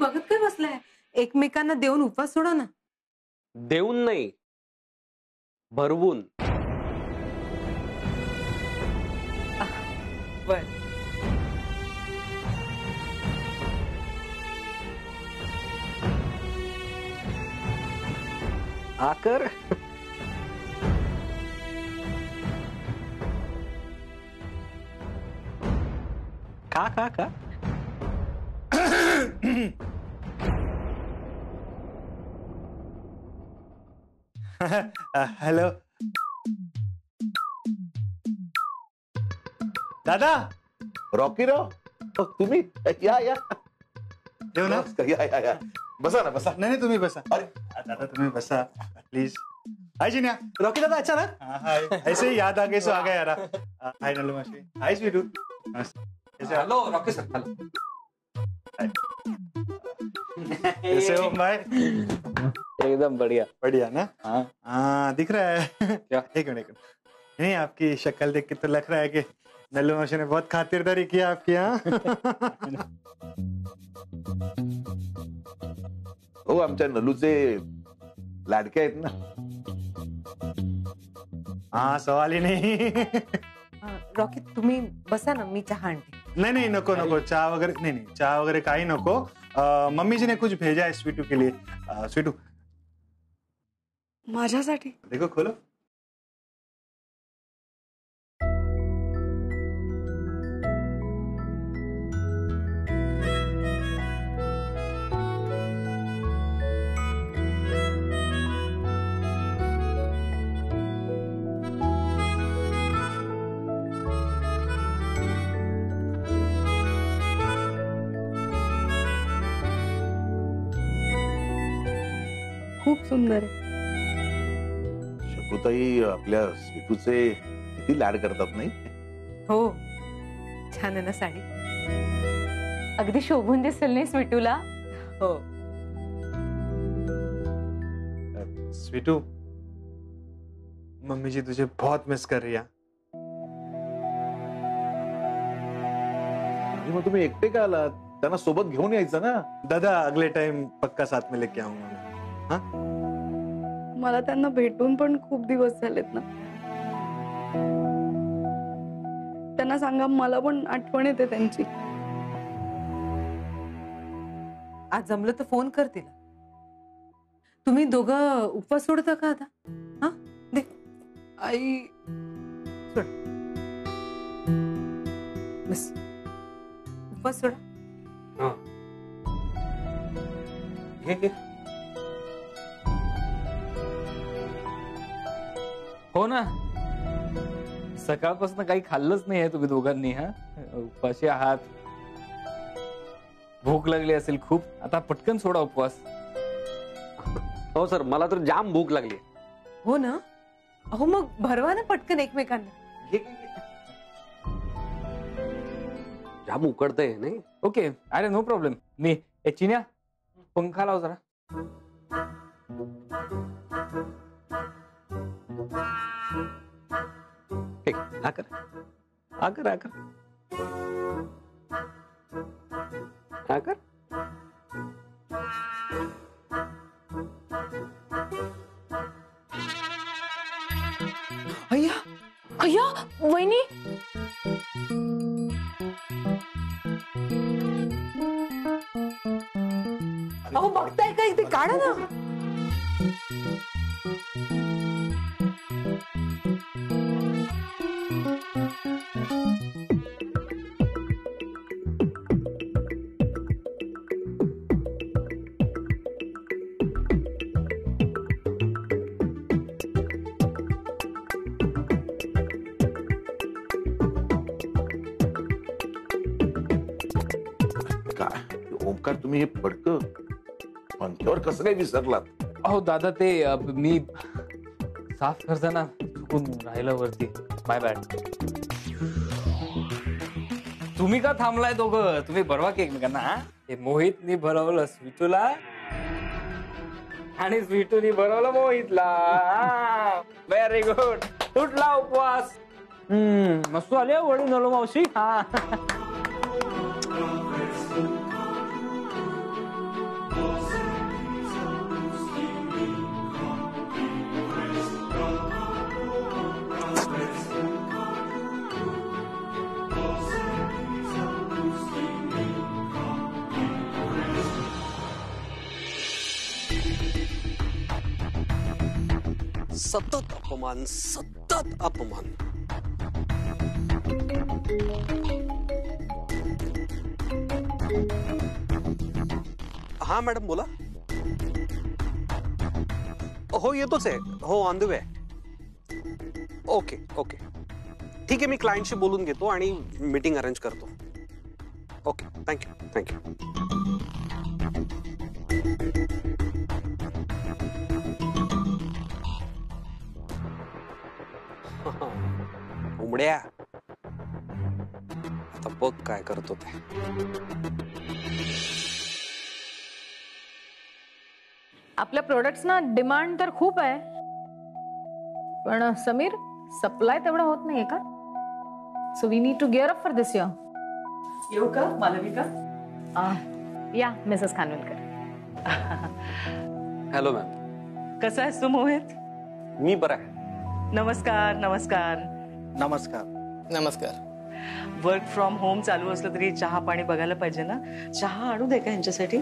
बघत काय बसलाय? एकमेकांना देऊन उपवास सोडा ना. देऊन नाही, भरवून. बर. आकर. खा खा खा. हॅलो दादा. रॉकीराव, तुम्ही या या देऊ ना. या बसा ना बसा. नाही तुम्ही बसा. अरे दादा तुम्ही बसा प्लीज. हाय जिन्या. रॉकी दादा अचानक. हाय. ऐसे ही याद आ गई सो आ गया यार. हाय नल्लू मासी. हाय स्वीटू. Hello Rocky sir. हेलो. कैसे हो भाई? एकदम बढ़िया. बढ़िया ना. हाँ दिख रहा है. क्या? एक मिनट. नहीं आपकी शक्ल देख के तो लग रहा है कि नल्लू मासी ने बहुत खातिरदारी किया आपकी. हाँ हो, आमच्या नल्लूचे लाडके आहेत ना. हाँ सवाल ही नहीं. रॉकी तुम्ही बसा ना, मी चहा आणते. नहीं नहीं नको नको. चहा वगैरे नहीं चहा वगैरे काही नको. मम्मी जी ने कुछ भेजा है स्वीटू के लिए. स्वीटू माझ्यासाठी. देखो खोलो. खूप सुंदर आहे. शकुताई आपल्या स्वीटूचे किती लाड करतात नाही. हो छान आहे ना साडी. अगदी शोभून दिसेल नाही स्वीटूला. हो. स्वीटू मम्मी जी तुझे बहुत मिस कर रही है. मग तुम्ही एकटे का आलात? त्यांना सोबत घेऊन यायचं ना. दादा अगले टाइम पक्का साथ में लेके आऊंगा. हाँ मला त्यांना भेटून पण खूप दिवस झालेत ना. त्यांना सांगा मला पण आठवण येते त्यांची. आज जमलं तर फोन कर तिला. तुम्ही दोघं उपवास सोडता का आता? हा दे. आई सोड. बस उपवास सोडा. घे. हो ना, सकाळपासून काही खाल्लंच नाहीये तुम्ही दोघांनी. हा उपाशी आहात, भूक लागली असेल खूप. आता पटकन सोडा उपवास. हो सर, मला तर जाम भूक लागली. हो ना. अहो मग भरवा ना पटकन एकमेकांना. जाम उकडतंय नाही. ओके अरे नो प्रॉब्लेम. मी चिन्या पंखा लाव जरा. आकर आकर आकर आकर. अय्या अय्या वहिनी. अहो बघताय का इथे काढा ना. ओंकार, तुम्ही हे पडकं पंख्यावर कसं काय विसरलात? अहो दादा ते मी साफ करताना चुकून राहिलं वरती. माय बॅड. तुम्ही का थांबलाय दोघं? तुम्ही भरवा की एकमेकांना. हे मोहितनी भरवलं स्वीटूला आणि स्वीटूनी भरवलं मोहितला. Very good. तुटला उपवास. मस्त आले वळी नलो मावशी. हा सतत अपमान, सतत अपमान. हा मॅडम बोला. हो येतोच आहे. हो on the way. Okay okay ठीक आहे. मी क्लायंटशी बोलून घेतो आणि मीटिंग अरेंज करतो. Okay thank you thank you. उमड्या आता बघ काय करतो ते. आपल्या प्रोडक्ट्सना डिमांड तर खूप आहे, पण समीर सप्लाय तेवढा होत नाहीये का? So we need to gear up for this year. येऊ का मालविका? या मिसेस खानविलकर. Hello ma'am. कसा आहेस तू मोहित? मी बरा आहे. नमस्कार नमस्कार. नमस्कार. नमस्कार. वर्क फ्रॉम होम चालू असलं तरी चहा पाणी बघायला पाहिजे ना. चहा आणू दे का यांच्यासाठी?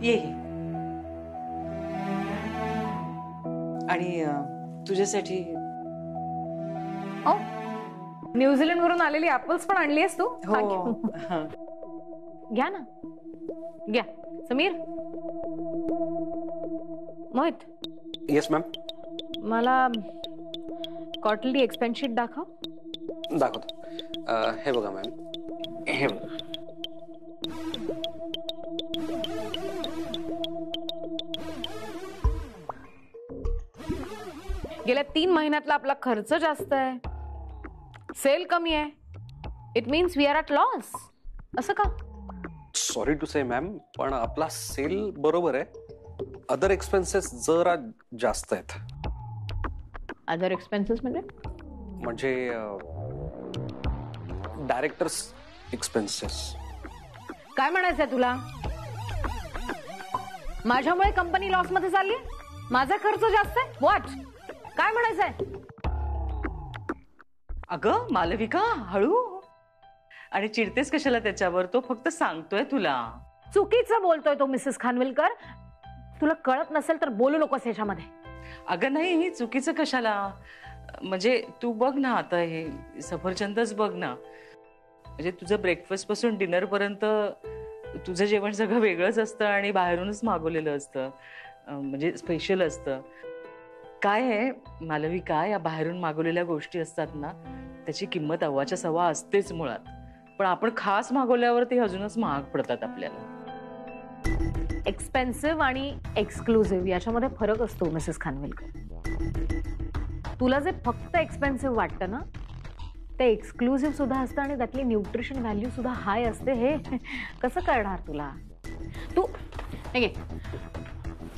ये आणि तुझ्यासाठी न्यूझीलंड वरून आलेली ऍपल्स पण आणली आहेस तू? हो. घ्या ना घ्या. समीर. मोहित. Yes ma'am. मला क्वार्टरली एक्सपेन्स शीट दाखव. दाखवतो. हे बघा मॅम. हे बघा. गेल्या 3 महिन्यातला आपला खर्च जास्त आहे, सेल कमी आहे. It means we are at loss. असं का? सॉरी टू से मॅम, पण आपला सेल बरोबर आहे. अदर एक्सपेन्सेस जरा जास्त आहेत. अदर एक्सपेन्सेस म्हणजे डायरेक्टर्स एक्सपेन्सेस. काय म्हणायचंय तुला? माझ्यामुळे कंपनी लॉस मध्ये चालली? माझा खर्च जास्त आहे? व्हॉट? काय म्हणायचंय? अगं मालविका हळू. आणि चिडतेस कशाला त्याच्यावर? तो फक्त सांगतोय तुला. चुकीचं बोलतोय तो मिसेस खानविलकर. तुला कळत नसेल तर बोलू नकोस ह्याच्यामध्ये. अगं नाही चुकीचं कशाला? म्हणजे तू बघ ना आता हे सफरचंदच बघ ना. म्हणजे तुझं ब्रेकफास्ट पासून डिनर पर्यंत तुझं जेवण सगळं वेगळंच असतं आणि बाहेरूनच मागवलेलं असतं. म्हणजे स्पेशल असतं. काय आहे मालविका, या बाहेरून मागवलेल्या गोष्टी असतात ना त्याची किंमत अव्वाच्या सव्वा असतेच मुळात. पण आपण खास मागवल्यावर ते अजूनच महाग पडतात आपल्याला. एक्सपेन्सिव्ह आणि एक्सक्लुझिव्ह याच्यामध्ये फरक असतो मिसेस खानविलकर. तुला जे फक्त एक्सपेन्सिव्ह वाटतं ना ते एक्सक्लुझिव्ह सुद्धा असतं आणि त्यातली न्यूट्रिशन व्हॅल्यू सुद्धा हाय असते. हे कसं कळणार तुला? तू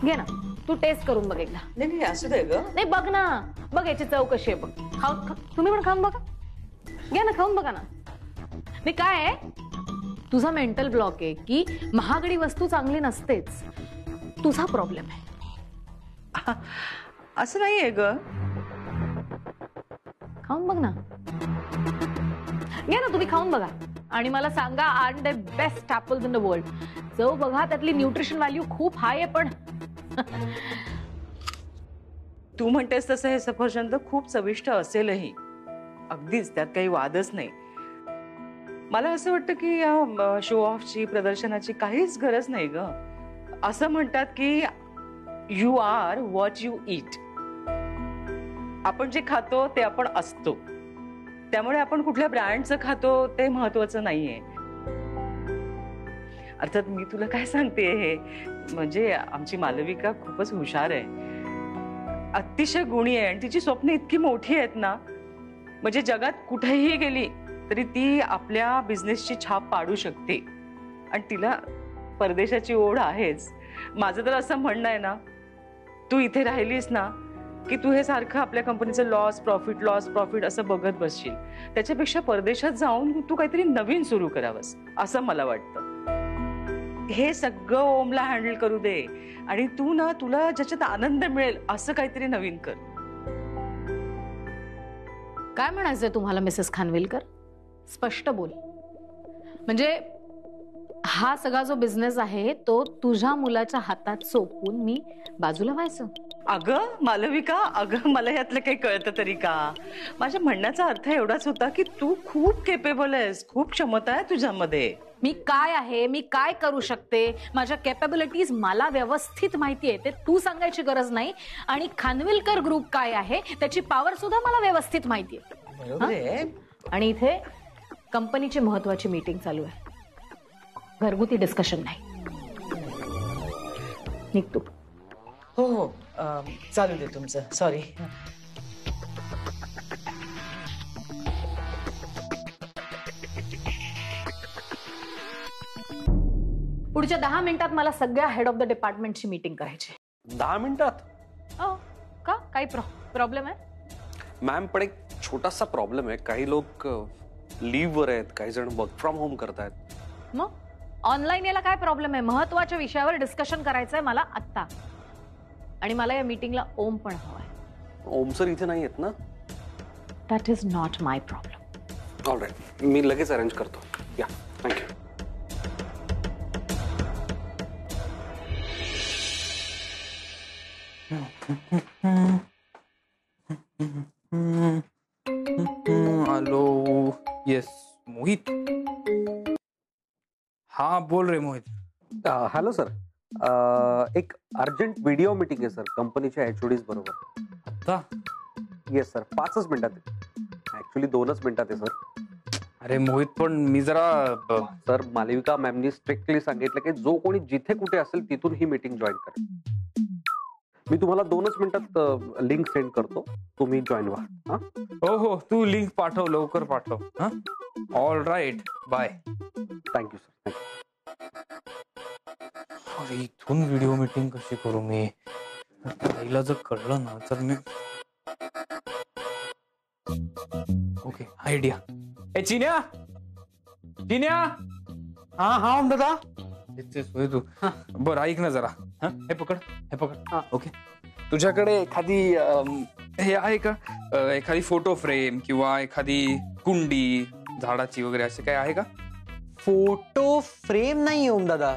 घे ना, तू टेस्ट करून बघ एकदा. नाही असू दे ग. नाही बघ ना, बघ याची चव कशी आहे बघ. तुम्ही पण खाऊन बघा. घ्या ना, खाऊन बघा ना. नाही काय आहे, तुझा मेंटल ब्लॉक आहे की महागडी वस्तू चांगली नसतेच. तुझा प्रॉब्लेम आहे. असं नाहीये ग. खाऊन बघ ना. घ्या ना, तुम्ही खाऊन बघा आणि मला सांगा are the best apples in the world. चव बघा, त्यातली न्यूट्रिशन व्हॅल्यू खूप हाय आहे. पण तू म्हणतेस तसं हे सफरचंद खूप चविष्ट असेलही. अगदीच, त्यात काही वादच नाही. मला असं वाटतं की या शो ऑफची, प्रदर्शनाची काहीच गरज नाही ग. असं म्हणतात की you are what you eat. आपण जे खातो ते आपण असतो. त्यामुळे आपण कुठल्या ब्रँडचं खातो ते महत्वाचं नाहीये. अर्थात मी तुला काय सांगते हे, म्हणजे आमची मालविका खूपच हुशार आहे, अतिशय गुणी आहे आणि तिची स्वप्न इतकी मोठी आहेत ना. म्हणजे जगात कुठेही गेली तरी ती आपल्या बिझनेसची छाप पाडू शकते. आणि तिला परदेशाची ओढ आहेच. माझं तर असं म्हणणं आहे ना, तू इथे राहिलीस ना की तू हे सारखं आपल्या कंपनीचं लॉस प्रॉफिट असं बघत बसशील. त्याच्यापेक्षा परदेशात जाऊन तू काहीतरी नवीन सुरू करावंस असं मला वाटतं. हे सगळं ओमला हँडल करू दे आणि तू ना, तुला ज्याच्यात आनंद मिळेल असं काहीतरी नवीन कर. काय म्हणायचंय तुम्हाला मिसेस खानविलकर? स्पष्ट बोल. म्हणजे हा सगळा जो बिझनेस आहे तो तुझ्या मुलाच्या हातात सोपवून मी बाजूला व्हायचं. अगं मालविका, अगं मला यातलं काही कळतं तरी का? माझ्या म्हणण्याचा अर्थ एवढाच होता की तू खूप केपेबल आहेस, खूप क्षमता आहे तुझ्यामध्ये. मी काय आहे, मी काय करू शकते, माझ्या कॅपेबिलिटीज मला व्यवस्थित माहिती आहे, ते तू सांगायची गरज नाही. आणि खानविलकर ग्रुप काय आहे त्याची पॉवर सुद्धा मला व्यवस्थित माहिती आहे. बरोबर आहे. आणि इथे कंपनीची महत्वाची मीटिंग चालू आहे, घरगुती डिस्कशन नाही. निघतो. हो हो, चालू दे तुमचं. सॉरी. पुढच्या 10 मिनिटात मला सगळ्या हेड ऑफ द डिपार्टमेंटची मीटिंग करायची. 10 मिनिटात? का काही प्रॉब्लेम आहे? मॅम पण एक छोटासा प्रॉब्लेम आहे. काही लोक लीव्ह वर आहेत, काही जण वर्क फ्रॉम होम करतायत. मग ऑनलाईन याला काय प्रॉब्लेम आहे? महत्वाच्या विषयावर डिस्कशन करायचंय मला आत्ता. आणि मला या मीटिंगला ओम पण हवाय. ओम सर इथे नाही आहेत ना? That is not my problem. Alright, मी लगेच अरेंज करतो. या, थँक्यू. हॅलो. येस मोहित. हा बोल रे मोहित. हॅलो सर, एक अर्जंट व्हिडिओ मीटिंग आहे सर कंपनीच्या HODs बरोबर. आता? येस सर, 5च मिनिटात. ऍक्च्युली 2च मिनिटात आहे सर. अरे मोहित, पण मी जरा सर, मालविका मॅमनी स्ट्रिक्टली सांगितलं की जो कोणी जिथे कुठे असेल तिथून ही मीटिंग जॉईन करा. मी तुम्हाला 2च मिनिटात लिंक सेंड करतो, तुम्ही जॉईन व्हा. हो हो, तू लिंक पाठव, लवकर पाठव. हा, all right, bye. Thank you sir. Thank you. अरे इथून व्हिडिओ मीटिंग कशी करू मी? ताईला जर कळलं ना तर मी. Okay, idea. ए चिन्या, चिन्या. हा हा दादा. होय तू. बरं ऐक ना जरा. हे पकड, हे पकड. ओके, तुझ्याकडे एखादी हे आहे का, एखादी फोटो फ्रेम किंवा एखादी कुंडी झाडाची वगैरे असे काय आहे का? फोटो फ्रेम नाही ओम दादा,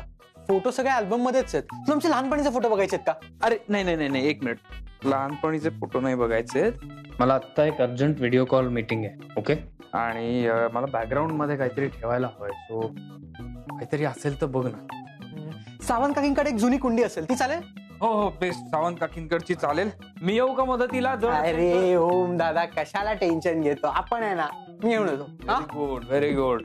फोटो सगळे अल्बम मध्येच आहेत. तुला आमचे लहानपणीचे फोटो बघायचे आहेत का? अरे नाही नाही नाही नाही, एक मिनिट. लहानपणीचे फोटो नाही बघायचे. मला आत्ता एक अर्जंट व्हिडिओ कॉल मीटिंग आहे. ओके, आणि मला बॅकग्राऊंड मध्ये काहीतरी ठेवायला हवंय. सो काहीतरी असेल तर बघ ना. सावंत काकींकडे एक जुनी कुंडी असेल, ती चालेल? हो हो, बेस्ट. सावंत काकींकडची चालेल. मी येऊ का मदतीला? अरे ओम दादा, कशाला टेन्शन घेतो, आपण आहे ना, मी येऊन येतो. Good, very good.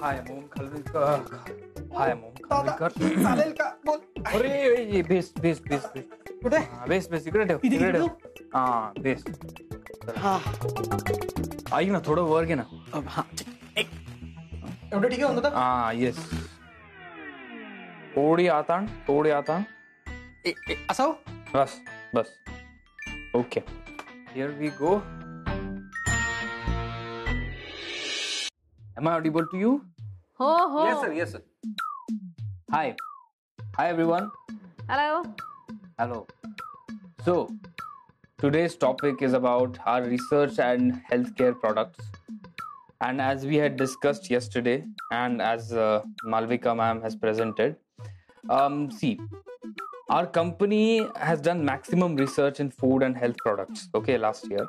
हाय मोम खानविलकर. हाय मोम खानविलकर. चालेल का? बोल. अरे बेस्ट बेस्ट बेस्ट बेस्ट. कुठे? बेस्ट बेस्ट, इकडे ठेव, इकडे ठेव. हा बेस्ट. ऐक ना, थोडं वर घे ना. एवढं ठीक आहे ओम दादा? हा येस. थोडी आताण, थोडी आताण. असं? बस बस. Okay, here we go. Am I audible to you? हो हो. Yes sir, yes sir. Hi. Hi everyone. Hello. Hello. So, today's topic is about our research and healthcare products. And as we had discussed yesterday, and as Malvika ma'am has presented, see, our company has done maximum research in food and health products, okay, last year.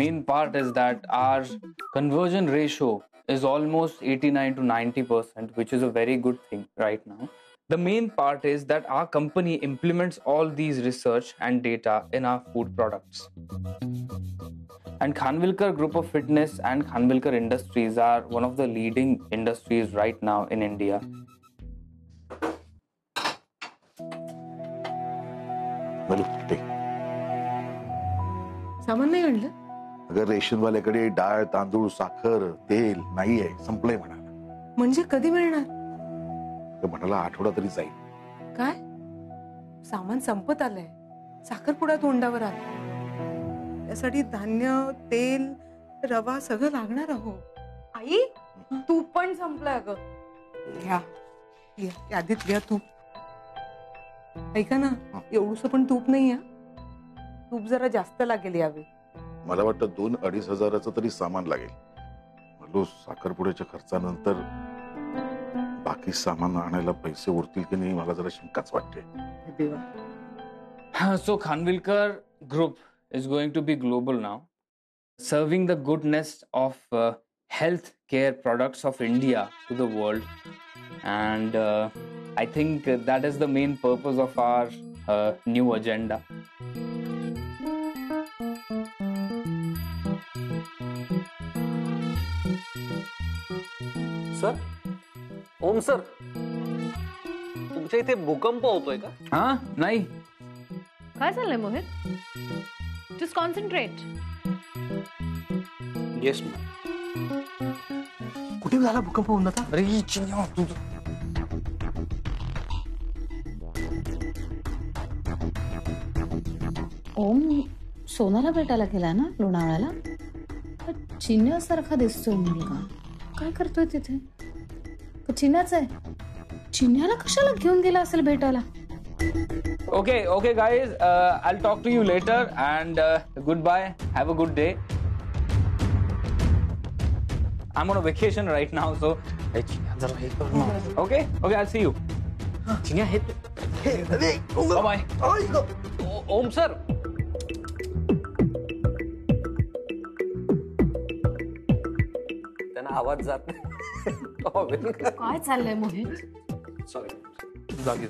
Main part is that our conversion ratio is almost 89 to 90%, which is a very good thing right now. The main part is that our company implements all these research and data in our food products. And Khanvilkar Group of Fitness and Khanvilkar Industries are one of the leading industries right now in India. सामान नाही आणलं? अगर रेशनवाल्याकडे डाळ, तांदूळ, साखर, तेल नाही आहे, संपलंय म्हणा. म्हणजे कधी मिळणार? म्हणाला आठवडा तरी जाईल. काय सामान संपत आलंय, साखरपुडा तोंडावर आला, त्यासाठी धान्य, तेल, रवा सगळं लागणार. अहो आई, तूप पण संपलंय. अगं घ्या यादीत घ्या तूप. ऐका ना, एवढंसं पण तूप नाही आहे. तूप जरा जास्त लागेल यावेळी. मला वाटतं 2-2.5 हजाराचं तरी सामान लागेल. म्हणलो साखरपुड्याच्या खर्चानंतर बाकी सामान आणायला पैसे उरतील की नाही मला जरा शंकाच वाटते. देवा. So Khanvilkar Group is going to be global now, serving the goodness of health care products of India to the world, and I think that is the main purpose of our new agenda. Sir, Om sir, तुमच्या इथे भूकंप होतोय का? हाँ नहीं. काय चाललंय Mohit? Just concentrate. Yes ma'am. कुठे झाला भूकंप होऊन आता? अरे चिन्या तुझं. ओम सोनाला भेटायला गेला ना लोणावळ्याला? चिन्यासारखा दिसतोय मुलगा. काय करतोय तिथे? चिन्याच आहे. चिन्याला कशाला घेऊन गेला असेल भेटायला? Okay guys, I'll talk to you later and goodbye. Have a good day. I'm on a vacation right now, so okay, I'll see you. चिन्या हे Bye bye. ओम सर, त्यांना आवाज जात नाही. काय चाललंय मोहित? सॉरी. जागी.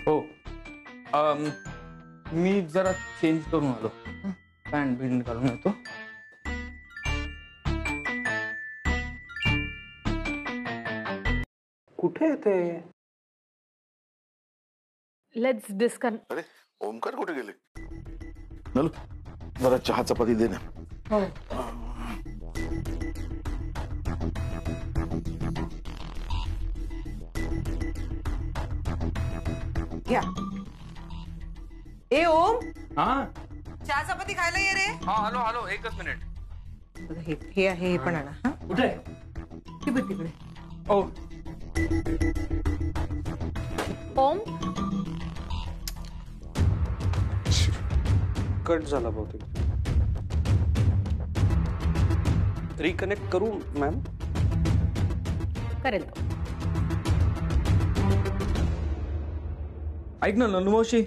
हो, मी जरा चेंज करून आलो. पॅन्ट बिंट घालून येतो. कुठे येते? Let's discuss. अरे ओमकार कुठे गेले? नलू जरा चहा चपाती दे ना. घ्या. ए ओम, हाँ चहा चपाती खायला ये रे. हाँ आलो एकच मिनिट. हे आहे, हे पण आणा. हा कुठे? तिकडे. ओ ओम, कट झाला बहुतेक. रिकनेक्ट करू मॅम? करेल तो. ऐक ना ननुमावशी,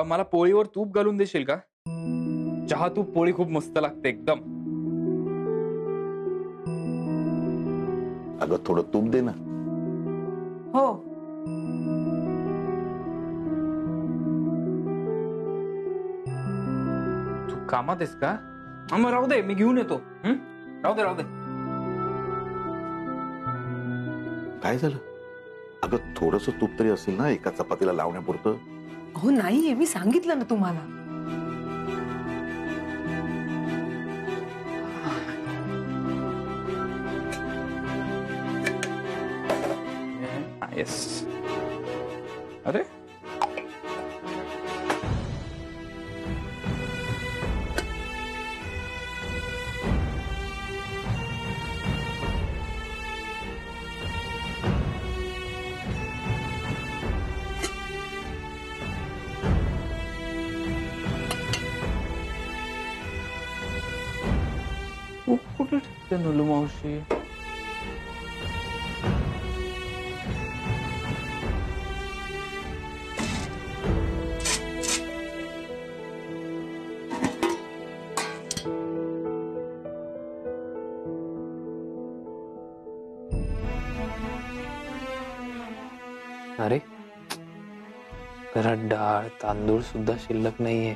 मला पोळीवर तूप घालून देशील का? चहा तूप पोळी खूप मस्त लागते एकदम. अगं थोडं तूप दे ना. हो. तू कामात आहेस का? मग राहू दे, मी घेऊन येतो. राहू दे. काय झालं? अगं थोडस तूप तरी असेल ना एका चपातीला लावण्यापुरतं. हो नाहीये, मी सांगितलं ना तुम्हाला. येस. अरे कुठे ठेवते नलू मावशी? अरे घरात डाळ तांदूळ सुद्धा शिल्लक नाहीये.